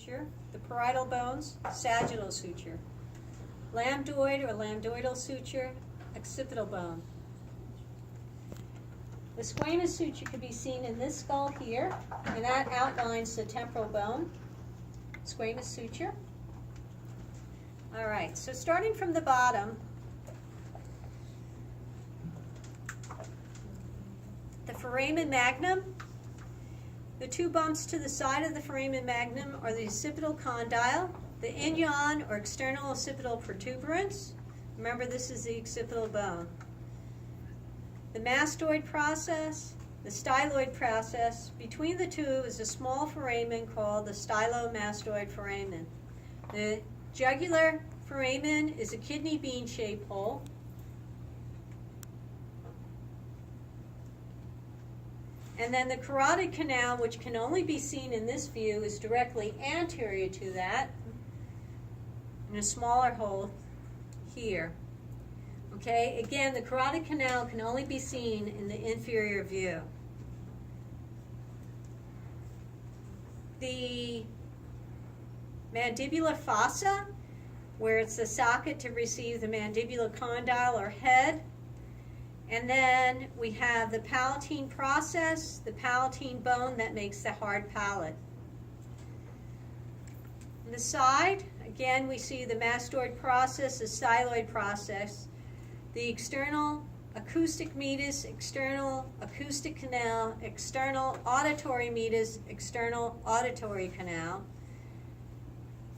suture. The parietal bones, sagittal suture. Lambdoid or lambdoidal suture, occipital bone. The squamous suture can be seen in this skull here, and that outlines the temporal bone. Squamous suture. All right, so starting from the bottom, the foramen magnum. The two bumps to the side of the foramen magnum are the occipital condyle, the inion or external occipital protuberance. Remember, this is the occipital bone. The mastoid process, the styloid process. Between the two is a small foramen called the stylomastoid foramen. The jugular foramen is a kidney bean-shaped hole. And then the carotid canal, which can only be seen in this view, is directly anterior to that, in a smaller hole here. Okay, again, the carotid canal can only be seen in the inferior view. The mandibular fossa, where it's the socket to receive the mandibular condyle or head. And then we have the palatine process, the palatine bone that makes the hard palate. On the side, again, we see the mastoid process, the styloid process, the external acoustic meatus, external acoustic canal, external auditory meatus, external auditory canal,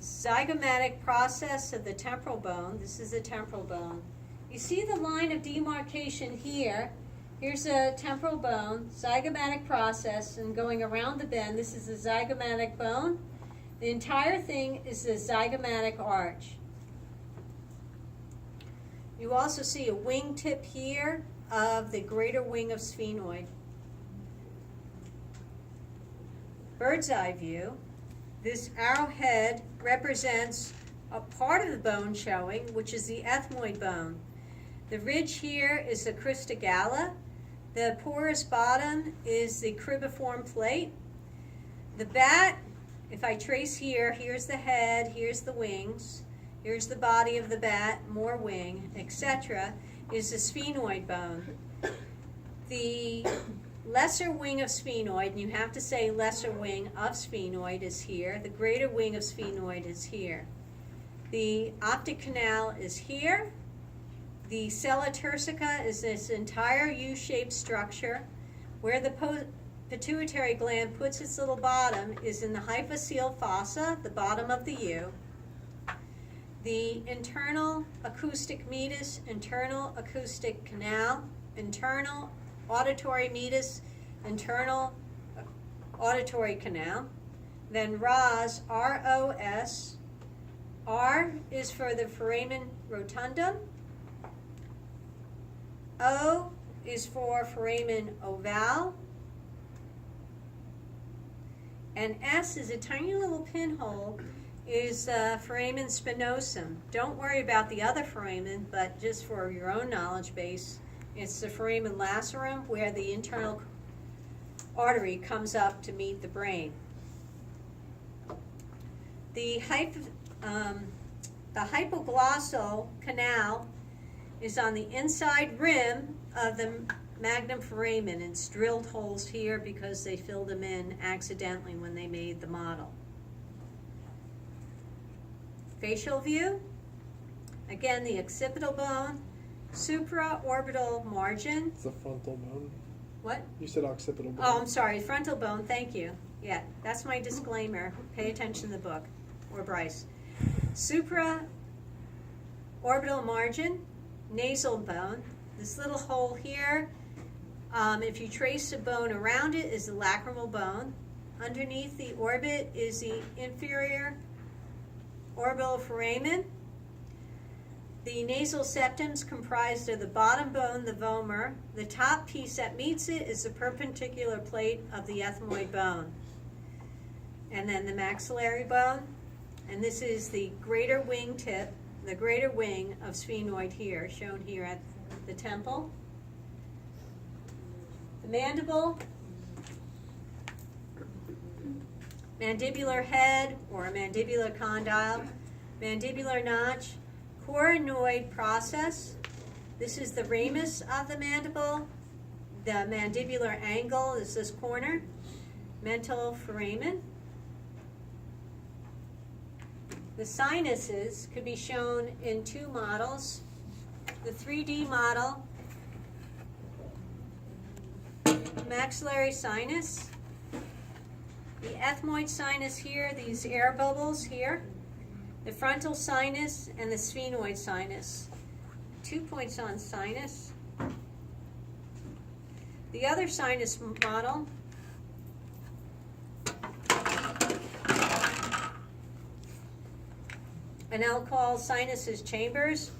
zygomatic process of the temporal bone. This is the temporal bone. You see the line of demarcation here. Here's a temporal bone, zygomatic process, and going around the bend, this is the zygomatic bone. The entire thing is the zygomatic arch. You also see a wing tip here of the greater wing of sphenoid. Bird's eye view. This arrowhead represents a part of the bone showing, which is the ethmoid bone. The ridge here is the crista galla. The porous bottom is the cribiform plate. The bat, if I trace here, here's the head, here's the wings, here's the body of the bat, more wing, etc., is the sphenoid bone. The lesser wing of sphenoid, and you have to say lesser wing of sphenoid, is here. The greater wing of sphenoid is here. The optic canal is here. The sella turcica is this entire U-shaped structure. Where the pituitary gland puts its little bottom is in the hyphocoel fossa, the bottom of the U. The internal acoustic meatus, internal acoustic canal, internal auditory meatus, internal auditory canal. Then ROS, R-O-S. R is for the foramen rotundum. O is for foramen ovale. And S is a tiny little pinhole, is foramen spinosum. Don't worry about the other foramen, but just for your own knowledge base, it's the foramen lacerum, where the internal artery comes up to meet the brain. The hypoglossal canal is on the inside rim of the magnum foramen. It's drilled holes here because they filled them in accidentally when they made the model. Facial view. Again, the occipital bone, supraorbital margin. It's the frontal bone. What? You said occipital bone. Oh, I'm sorry, frontal bone, thank you. Yeah, that's my disclaimer. Pay attention to the book, or Bryce. Supraorbital margin, nasal bone. This little hole here, if you trace the bone around it, is the lacrimal bone. Underneath the orbit is the inferior orbital foramen. The nasal septum is comprised of the bottom bone, the vomer. The top piece that meets it is the perpendicular plate of the ethmoid bone. And then the maxillary bone. And this is the greater wing tip, the greater wing of sphenoid here, shown here at the temple. The mandible. mandibular head or a mandibular condyle, mandibular notch, coronoid process. This is the ramus of the mandible. The mandibular angle is this corner. Mental foramen. The sinuses could be shown in two models. The 3D model, maxillary sinus, the ethmoid sinus here, these air bubbles here, the frontal sinus and the sphenoid sinus. 2 points on sinus. The other sinus model, and I'll call sinuses chambers.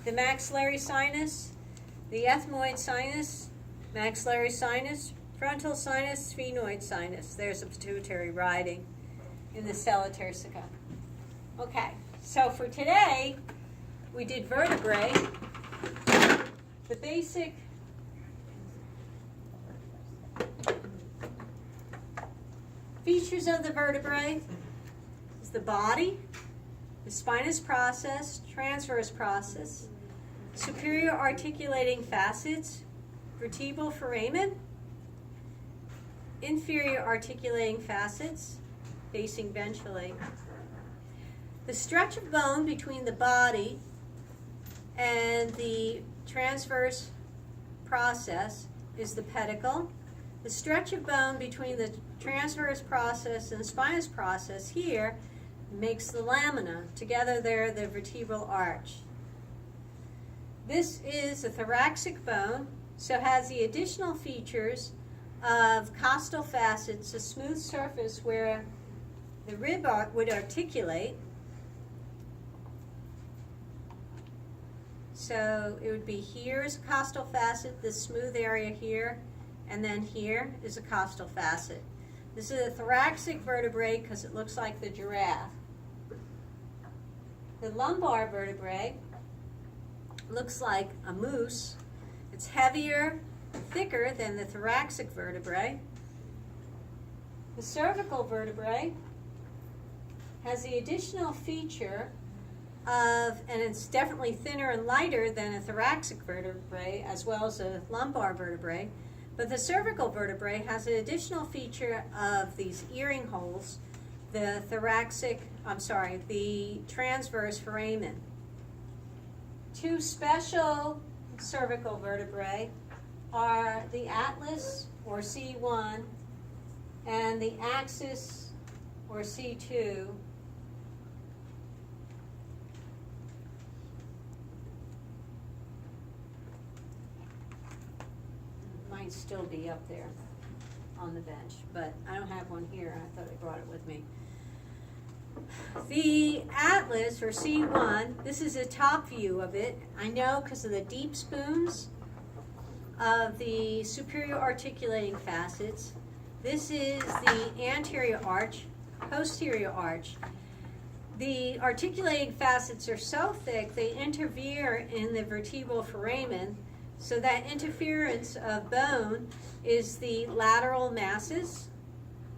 The maxillary sinus, the ethmoid sinus, maxillary sinus, frontal sinus, sphenoid sinus. There's a pituitary riding in the sella turcica. Okay, so for today, we did vertebrae. The basic features of the vertebrae is the body, the spinous process, transverse process, superior articulating facets, vertebral foramen, inferior articulating facets, facing ventrally. The stretch of bone between the body and the transverse process is the pedicle. The stretch of bone between the transverse process and the spinous process here makes the lamina. Together they're the vertebral arch. This is a thoracic bone, so has the additional features of costal facets, a smooth surface where the rib would articulate. So it would be here is a costal facet, this smooth area here, and then here is a costal facet. This is a thoracic vertebrae because it looks like the giraffe. The lumbar vertebrae looks like a moose. It's heavier, thicker than the thoracic vertebrae. The cervical vertebrae has the additional feature of, and it's definitely thinner and lighter than a thoracic vertebrae as well as a lumbar vertebrae, but the cervical vertebrae has an additional feature of these earring holes, the transverse foramen. Two special cervical vertebrae are the atlas, or C1, and the axis, or C2. Might still be up there on the bench, but I don't have one here. I thought I brought it with me. The atlas, or C1, this is a top view of it. I know because of the deep spoons of the superior articulating facets. This is the anterior arch, posterior arch. The articulating facets are so thick they interfere in the vertebral foramen, so that interference of bone is the lateral masses,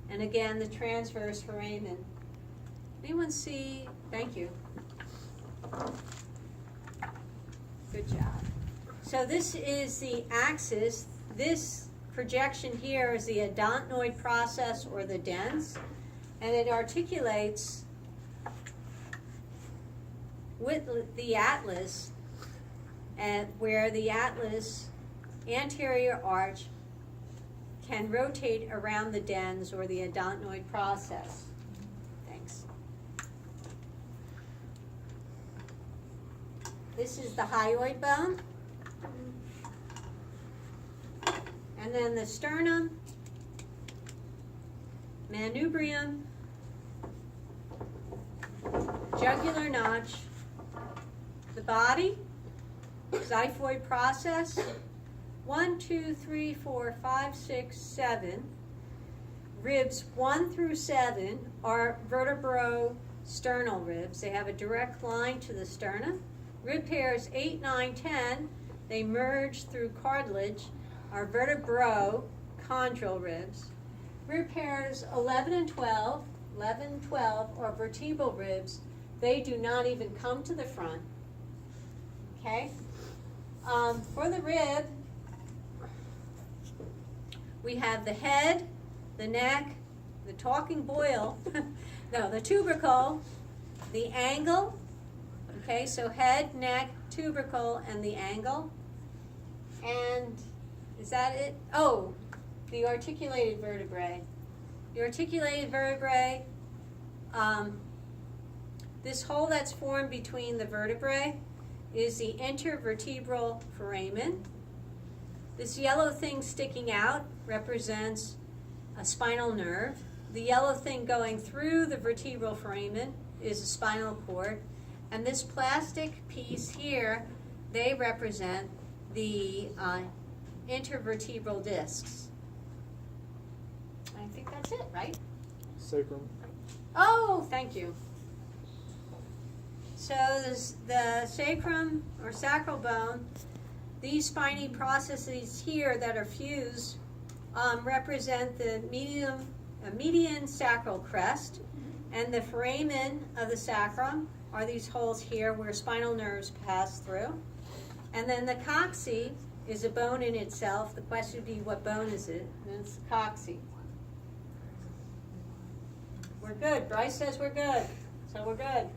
and again the transverse foramen. Anyone see? Thank you. Good job. So this is the axis. This projection here is the odontoid process, or the dens, and it articulates with the atlas, and where the atlas anterior arch can rotate around the dens, or the odontoid process. Thanks. This is the hyoid bone. And then the sternum, manubrium, jugular notch, the body, xiphoid process, 1, 2, 3, 4, 5, 6, 7. Ribs 1 through 7 are vertebrosternal ribs. They have a direct line to the sternum. Rib pairs 8, 9, 10, they merge through cartilage, are vertebrochondral ribs. Rib pairs 11 and 12, 11, 12 are vertebral ribs. They do not even come to the front. Okay? For the rib, we have the head, the neck, the talking boil, no, the tubercle, the angle, okay, so head, neck, tubercle, and the angle. And is that it? Oh, the articulated vertebrae. The articulated vertebrae, this hole that's formed between the vertebrae is the intervertebral foramen. This yellow thing sticking out represents a spinal nerve. The yellow thing going through the vertebral foramen is a spinal cord. And this plastic piece here, they represent the intervertebral discs. I think that's it, right? Sacrum. Oh, thank you. So the sacrum or sacral bone, these spiny processes here that are fused represent the median sacral crest, and the foramen of the sacrum are these holes here where spinal nerves pass through. And then the coccyx is a bone in itself. The question would be, what bone is it? And it's the coccyx. We're good. Bryce says we're good. So we're good.